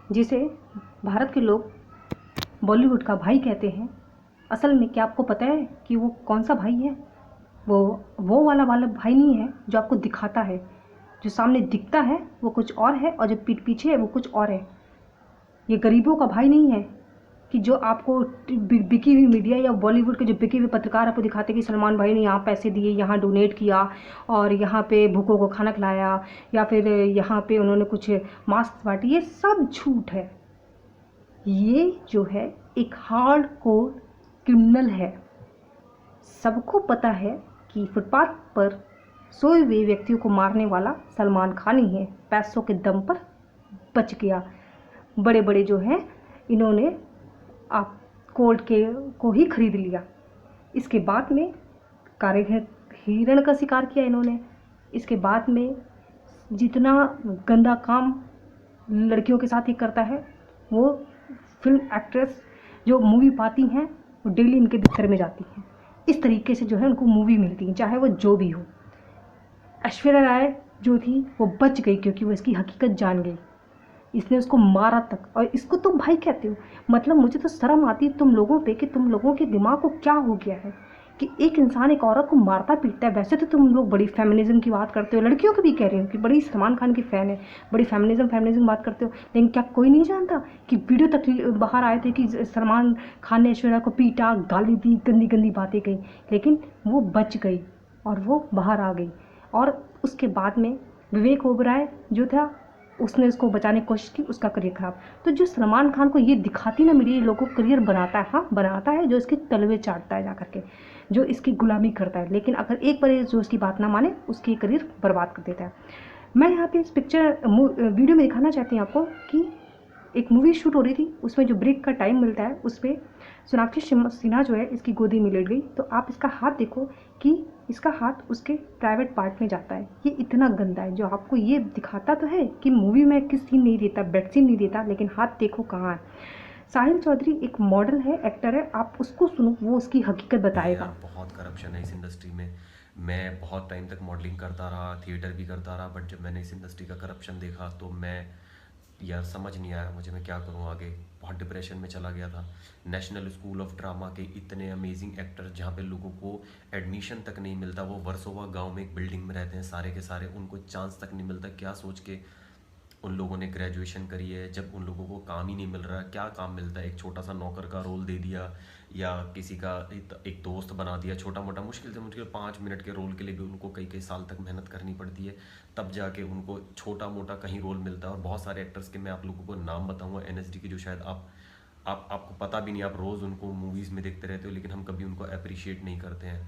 जिसे भारत के लोग बॉलीवुड का भाई कहते हैं, असल में क्या आपको पता है कि वो कौन सा भाई है? वो वाला भाई नहीं है जो आपको दिखाता है। जो सामने दिखता है वो कुछ और है और जो पीठ पीछे है वो कुछ और है। ये गरीबों का भाई नहीं है कि जो आपको बिकी हुई मीडिया या बॉलीवुड के जो बिके हुए पत्रकार आपको दिखाते कि सलमान भाई ने यहाँ पैसे दिए, यहाँ डोनेट किया और यहाँ पे भूखों को खाना खिलाया या फिर यहाँ पे उन्होंने कुछ मास्क बांटे। ये सब झूठ है। ये जो है एक हार्ड कोर क्रिमिनल है। सबको पता है कि फुटपाथ पर सोए हुए व्यक्तियों को मारने वाला सलमान खान ही है। पैसों के दम पर बच गया। बड़े बड़े जो हैं इन्होंने आप कोर्ट के को ही खरीद लिया। इसके बाद में कारीगर हिरण का शिकार किया इन्होंने। इसके बाद में जितना गंदा काम लड़कियों के साथ ही करता है, वो फिल्म एक्ट्रेस जो मूवी पाती हैं वो डेली इनके बिस्तर में जाती हैं। इस तरीके से जो है उनको मूवी मिलती है, चाहे वो जो भी हो। ऐश्वर्या राय जो थी वो बच गई क्योंकि वो इसकी हकीकत जान गई। इसने उसको मारा तक, और इसको तुम भाई कहते हो। मतलब मुझे तो शर्म आती है तुम लोगों पे कि तुम लोगों के दिमाग को क्या हो गया है कि एक इंसान एक औरत को मारता पीटता है। वैसे तो तुम लोग बड़ी फेमिनिज्म की बात करते हो, लड़कियों को भी कह रहे हो कि बड़ी सलमान खान की फ़ैन है, बड़ी फेमिनिज्म बात करते हो। लेकिन क्या कोई नहीं जानता कि वीडियो तक बाहर आए थे कि सलमान खान ने ऐश्वर्या को पीटा, गाली दी, गंदी गंदी बातें कही, लेकिन वो बच गई और वो बाहर आ गई। और उसके बाद में विवेक ओबराय जो था उसने उसको बचाने की कोशिश की, उसका करियर खराब। तो जो सलमान खान को ये दिखाती ना मीडिया, लोगों को करियर बनाता है, हाँ बनाता है, जो इसके तलवे चाटता है जा करके, जो इसकी गुलामी करता है। लेकिन अगर एक बार जो उसकी बात ना माने उसकी करियर बर्बाद कर देता है। मैं यहाँ पे इस वीडियो में दिखाना चाहती हूँ आपको कि एक मूवी शूट हो रही थी, उसमें जो ब्रेक का टाइम मिलता है उस पर सोनाक्षी सिन्हा जो है इसकी गोदी में लेट गई। तो आप इसका हाथ देखो कि इसका हाथ उसके प्राइवेट पार्ट में जाता है। ये इतना गंदा है। जो आपको ये दिखाता तो है कि मूवी में किस सीन नहीं देता, बेड सीन नहीं देता, लेकिन हाथ देखो कहाँ है। साहिल चौधरी एक मॉडल है, एक्टर है, आप उसको सुनो, वो उसकी हकीकत बताएगा। यार बहुत करप्शन है इस इंडस्ट्री में। मैं बहुत टाइम तक मॉडलिंग करता रहा, थिएटर भी करता रहा, बट जब मैंने इस इंडस्ट्री का करप्शन देखा तो मैं यार समझ नहीं आया मुझे मैं क्या करूँ आगे। बहुत डिप्रेशन में चला गया था। नेशनल स्कूल ऑफ ड्रामा के इतने अमेजिंग एक्टर जहाँ पे लोगों को एडमिशन तक नहीं मिलता, वो वर्सोवा गांव में एक बिल्डिंग में रहते हैं सारे के सारे, उनको चांस तक नहीं मिलता। क्या सोच के उन लोगों ने ग्रेजुएशन करी है, जब उन लोगों को काम ही नहीं मिल रहा, क्या काम मिलता है? एक छोटा सा नौकर का रोल दे दिया या किसी का एक दोस्त बना दिया, छोटा मोटा, मुश्किल से मुश्किल 5 मिनट के रोल के लिए भी उनको कई कई साल तक मेहनत करनी पड़ती है, तब जाके उनको छोटा मोटा कहीं रोल मिलता है। और बहुत सारे एक्टर्स के मैं आप लोगों को नाम बताऊंगा एनएसडी के, जो शायद आपको पता भी नहीं, आप रोज़ उनको मूवीज़ में देखते रहते हो, लेकिन हम कभी उनको अप्रिशिएट नहीं करते हैं।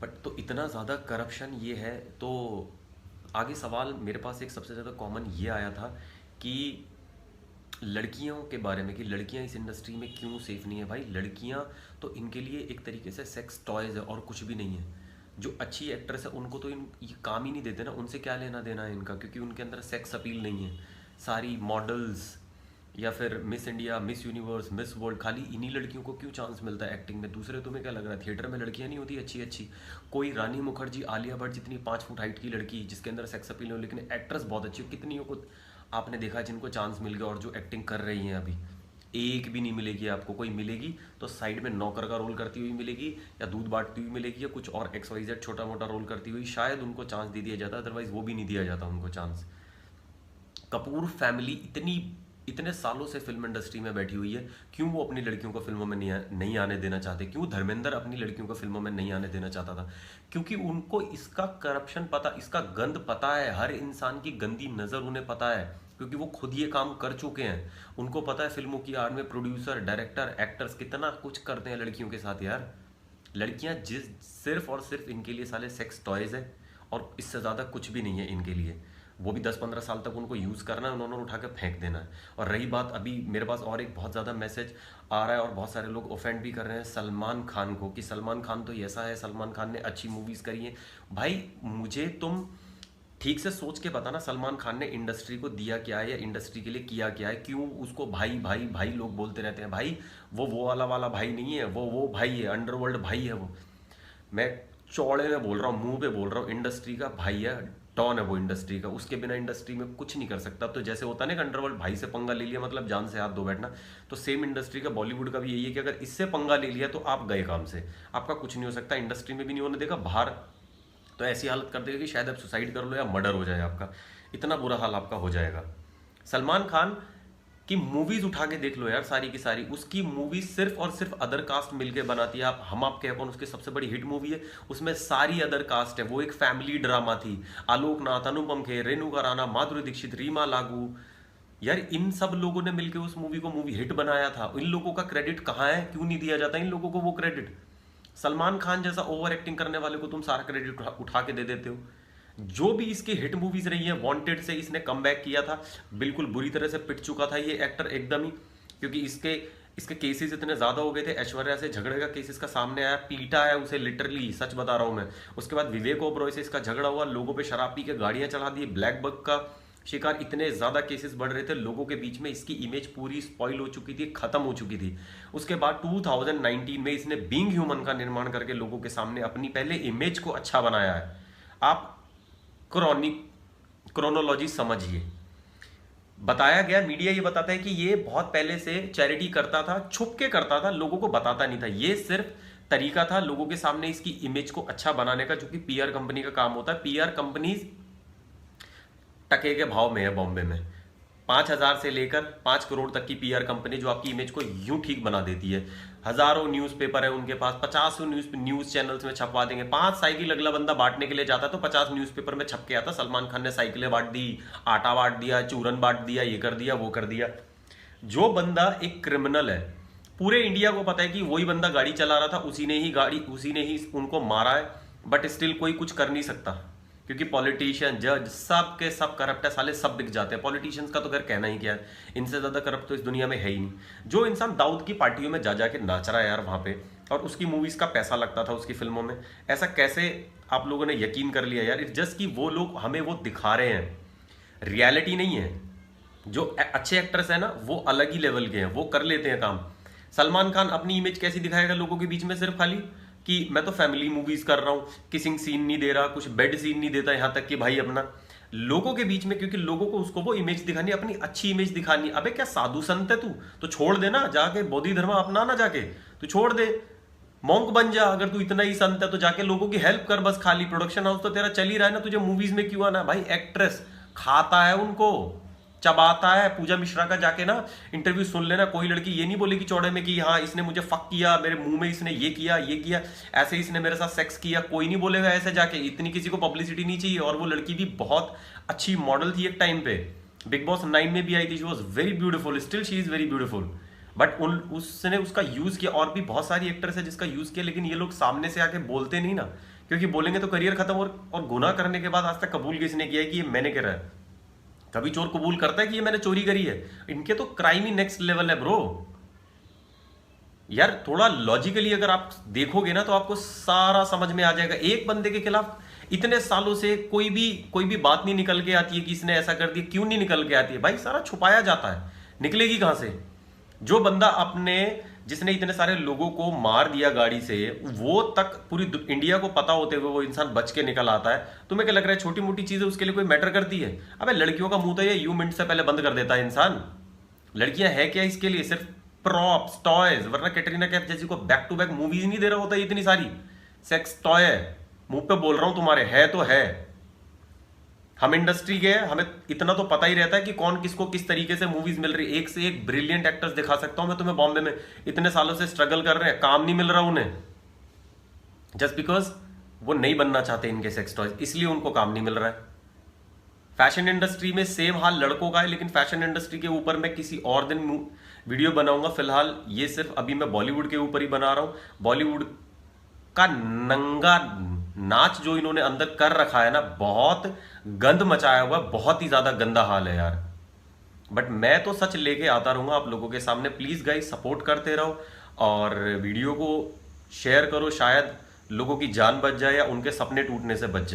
बट तो इतना ज़्यादा करप्शन ये है। तो आगे सवाल मेरे पास एक सबसे ज़्यादा कॉमन ये आया था कि लड़कियों के बारे में, कि लड़कियां इस इंडस्ट्री में क्यों सेफ नहीं है। भाई लड़कियां तो इनके लिए एक तरीके से सेक्स टॉयज है और कुछ भी नहीं है। जो अच्छी एक्ट्रेस है उनको तो ये काम ही नहीं देते ना, उनसे क्या लेना देना है इनका, क्योंकि उनके अंदर सेक्स अपील नहीं है। सारी मॉडल्स या फिर miss India, miss universe, miss world, खाली इन्हीं लड़कियों को क्यों चांस मिलता है एक्टिंग में? दूसरे तुम्हें क्या लग रहा है थिएटर में लड़कियां नहीं होती अच्छी अच्छी? कोई रानी मुखर्जी, आलिया भट्ट जितनी 5 फुट हाइट की लड़की जिसके अंदर सेक्स अपील हो, लेकिन एक्ट्रेस बहुत अच्छी हो, कितनियों को आपने देखा जिनको चांस मिल गया और जो एक्टिंग कर रही हैं अभी? एक भी नहीं मिलेगी आपको। कोई मिलेगी तो साइड में नौकर का रोल करती हुई मिलेगी, या दूध बांटती हुई मिलेगी, या कुछ और XYZ छोटा मोटा रोल करती हुई शायद उनको चांस दे दिया जाता, अदरवाइज वो भी नहीं दिया जाता उनको चांस। कपूर फैमिली इतने सालों से फिल्म इंडस्ट्री में बैठी हुई है, क्यों वो अपनी लड़कियों को फिल्मों में नहीं आने देना चाहते? क्यों धर्मेंद्र अपनी लड़कियों को फिल्मों में नहीं आने देना चाहता था? क्योंकि उनको इसका करप्शन पता, इसका गंद पता है, हर इंसान की गंदी नज़र उन्हें पता है, क्योंकि वो खुद ये काम कर चुके हैं। उनको पता है फिल्मों की आड़ में प्रोड्यूसर, डायरेक्टर, एक्टर्स कितना कुछ करते हैं लड़कियों के साथ। यार लड़कियां सिर्फ और सिर्फ इनके लिए साले सेक्स टॉयज है, और इससे ज़्यादा कुछ भी नहीं है इनके लिए। वो भी 10-15 साल तक उनको यूज़ करना है, उन्होंने उठा के फेंक देना है। और रही बात, अभी मेरे पास और एक बहुत ज़्यादा मैसेज आ रहा है और बहुत सारे लोग ऑफेंड भी कर रहे हैं सलमान खान को, कि सलमान खान तो ऐसा है, सलमान खान ने अच्छी मूवीज़ करी है। भाई मुझे तुम ठीक से सोच के बताना, सलमान खान ने इंडस्ट्री को दिया क्या है या इंडस्ट्री के लिए किया क्या है? क्यों उसको भाई भाई भाई लोग बोलते रहते हैं? भाई वो वाला भाई नहीं है, वो भाई है, अंडरवर्ल्ड भाई है वो। मैं चौड़े में बोल रहा हूँ, मुंह पे बोल रहा हूँ, इंडस्ट्री का भाई है, डॉन है वो इंडस्ट्री का, उसके बिना इंडस्ट्री में कुछ नहीं कर सकता। तो जैसे होता है ना, अंडरवर्ल्ड भाई से पंगा ले लिया मतलब जान से हाथ धो बैठना, तो सेम इंडस्ट्री का बॉलीवुड का भी यही है कि अगर इससे पंगा ले लिया तो आप गए काम से, आपका कुछ नहीं हो सकता, इंडस्ट्री में भी नहीं होने देगा, बाहर तो ऐसी हालत कर देगा कि शायद आप सुसाइड कर लो या मर्डर हो जाए आपका, इतना बुरा हाल आपका हो जाएगा। सलमान खान की मूवीज उठा के देख लो यार, सारी की सारी उसकी मूवीज सिर्फ और सिर्फ अदर कास्ट मिलके बनाती है। आप हम आपके कौन, उसकी सबसे बड़ी हिट मूवी है, उसमें सारी अदर कास्ट है, वो एक फैमिली ड्रामा थी। आलोक नाथ, अनुपम खेर, रेणुका राणा, माधुरी दीक्षित, रीमा लागू, यार इन सब लोगों ने मिलकर उस मूवी को मूवी हिट बनाया था। इन लोगों का क्रेडिट कहाँ है, क्यों नहीं दिया जाता इन लोगों को वो क्रेडिट? सलमान खान जैसा ओवर एक्टिंग करने वाले को तुम सारा क्रेडिट उठा के दे देते हो। जो भी इसकी हिट मूवीज रही है, वांटेड से इसने कमबैक किया था, बिल्कुल बुरी तरह से पिट चुका था ये एक्टर एकदम ही, क्योंकि इसके इसके केसेस इतने ज्यादा हो गए थे। ऐश्वर्या से झगड़े का केस इसका सामने आया, पीटा है उसे लिटरली, सच बता रहा हूं मैं। उसके बाद विवेक ओबरॉय से इसका झगड़ा हुआ, लोगों पे शराब पी के गाड़ियां चला दी, ब्लैक बग का शिकार, इतने ज्यादा केसेस बढ़ रहे थे लोगों के बीच में, इसकी इमेज पूरी स्पॉइल हो चुकी थी, खत्म हो चुकी थी। उसके बाद 2019 में इसने बीइंग ह्यूमन का निर्माण करके लोगों के सामने अपनी पहले इमेज को अच्छा बनाया है। आप क्रोनोलॉजी समझिए, बताया गया, मीडिया ये बताता है कि ये बहुत पहले से चैरिटी करता था, छुप के करता था, लोगों को बताता नहीं था। ये सिर्फ तरीका था लोगों के सामने इसकी इमेज को अच्छा बनाने का, जो कि पीआर कंपनी का काम होता है। पीआर कंपनी टके के भाव में है बॉम्बे में, 5,000 से लेकर 5 करोड़ तक की पीआर कंपनी जो आपकी इमेज को यूं ठीक बना देती है। हजारों न्यूज़पेपर है उनके पास, 50 न्यूज़ चैनल्स में छपवा देंगे। 5 साइकिल अगला बंदा बांटने के लिए जाता तो 50 न्यूज़पेपर में छप के आता, सलमान खान ने साइकिलें बांट दी, आटा बांट दिया, चूरन बांट दिया, ये कर दिया, वो कर दिया। जो बंदा एक क्रिमिनल है, पूरे इंडिया को पता है कि वही बंदा गाड़ी चला रहा था, उसी ने ही उनको मारा है, बट स्टिल कोई कुछ कर नहीं सकता, क्योंकि पॉलिटिशियन, जज, सब के सब करप्ट है साले, सब बिक जाते हैं। पॉलिटिशियंस का तो खैर कहना ही क्या है, इनसे ज्यादा करप्ट तो इस दुनिया में है ही नहीं। जो इंसान दाऊद की पार्टियों में जा जाके नाच रहा है यार वहां पे, और उसकी मूवीज का पैसा लगता था उसकी फिल्मों में, ऐसा कैसे आप लोगों ने यकीन कर लिया यार? इट्स जस्ट कि वो लोग हमें वो दिखा रहे हैं, रियलिटी नहीं है। जो अच्छे एक्टर्स है ना, वो अलग ही लेवल के हैं, वो कर लेते हैं काम। सलमान खान अपनी इमेज कैसी दिखाएगा लोगों के बीच में? सिर्फ खाली कि मैं तो फैमिली मूवीज कर रहा हूं, किसिंग सीन नहीं दे रहा, कुछ बेड सीन नहीं देता, यहां तक कि भाई अपना लोगों के बीच में, क्योंकि लोगों को उसको वो इमेज दिखानी, अपनी अच्छी इमेज दिखानी। अबे क्या साधु संत है तू? तो छोड़ दे ना, जाके बोधि धर्म अपना ना, जाके तू छोड़ दे, मॉन्क बन जा। अगर तू इतना ही संत है तो जाके लोगों की हेल्प कर बस। खाली प्रोडक्शन हाउस तो तेरा चल ही रहा है ना, तुझे मूवीज में क्यों आना? भाई एक्ट्रेस खाता है उनको, चबाता है। पूजा मिश्रा का जाके ना इंटरव्यू सुन लेना, कोई लड़की ये नहीं बोलेगी चौड़े में कि हाँ इसने मुझे फक किया, मेरे मुंह में इसने ये किया, ऐसे इसने मेरे साथ सेक्स किया, कोई नहीं बोलेगा ऐसे जाके। इतनी किसी को पब्लिसिटी नहीं चाहिए। और वो लड़की भी बहुत अच्छी मॉडल थी एक टाइम पे, बिग बॉस 9 में भी आई थी, she was very beautiful, still she is very beautiful, but उसने उसका यूज किया। और भी बहुत सारी एक्टर्स है जिसका यूज किया, लेकिन ये लोग सामने से आके बोलते नहीं ना, क्योंकि बोलेंगे तो करियर खत्म। और गुनाह करने के बाद आज तक कबूल किसने किया है कि ये मैंने करा है? कभी चोर कबूल करता है कि ये मैंने चोरी करी है? इनके तो क्राइम ही नेक्स्ट लेवल है ब्रो। यार थोड़ा लॉजिकली अगर आप देखोगे ना तो आपको सारा समझ में आ जाएगा। एक बंदे के खिलाफ इतने सालों से कोई भी बात नहीं निकल के आती है कि इसने ऐसा कर दिया। क्यों नहीं निकल के आती है भाई? सारा छुपाया जाता है, निकलेगी कहां से? जो बंदा जिसने इतने सारे लोगों को मार दिया गाड़ी से, वो तक पूरी इंडिया को पता होते हुए वो इंसान बच के निकल आता है। तुम्हें क्या लग रहा है छोटी मोटी चीजें उसके लिए कोई मैटर करती है? अबे लड़कियों का मुंह तो ये यू मिनट से पहले बंद कर देता है इंसान। लड़कियां है क्या इसके लिए? सिर्फ प्रॉप्स, टॉयज। वरना कैटरीना कैफ जैसी को बैक टू बैक मूवीज नहीं दे रहा होता इतनी सारी। सेक्स टॉय है, मुंह पे बोल रहा हूं तुम्हारे, है तो है। हम इंडस्ट्री के हैं, हमें इतना तो पता ही रहता है कि कौन किसको किस तरीके से मूवीज मिल रही है। एक से एक ब्रिलियंट एक्टर्स दिखा सकता हूं मैं तुम्हें बॉम्बे में, इतने सालों से स्ट्रगल कर रहे हैं, काम नहीं मिल रहा उन्हें, जस्ट बिकॉज वो नहीं बनना चाहते इनके सेक्स टॉयज, इसलिए उनको काम नहीं मिल रहा है। फैशन इंडस्ट्री में सेम हाल लड़कों का है, लेकिन फैशन इंडस्ट्री के ऊपर मैं किसी और दिन वीडियो बनाऊंगा। फिलहाल ये सिर्फ अभी मैं बॉलीवुड के ऊपर ही बना रहा हूं। बॉलीवुड का नंगा नाच जो इन्होंने अंदर कर रखा है ना, बहुत गंद मचाया हुआ, बहुत ही ज्यादा गंदा हाल है यार। बट मैं तो सच लेके आता रहूंगा आप लोगों के सामने। प्लीज गाइस सपोर्ट करते रहो और वीडियो को शेयर करो, शायद लोगों की जान बच जाए या उनके सपने टूटने से बच जाए।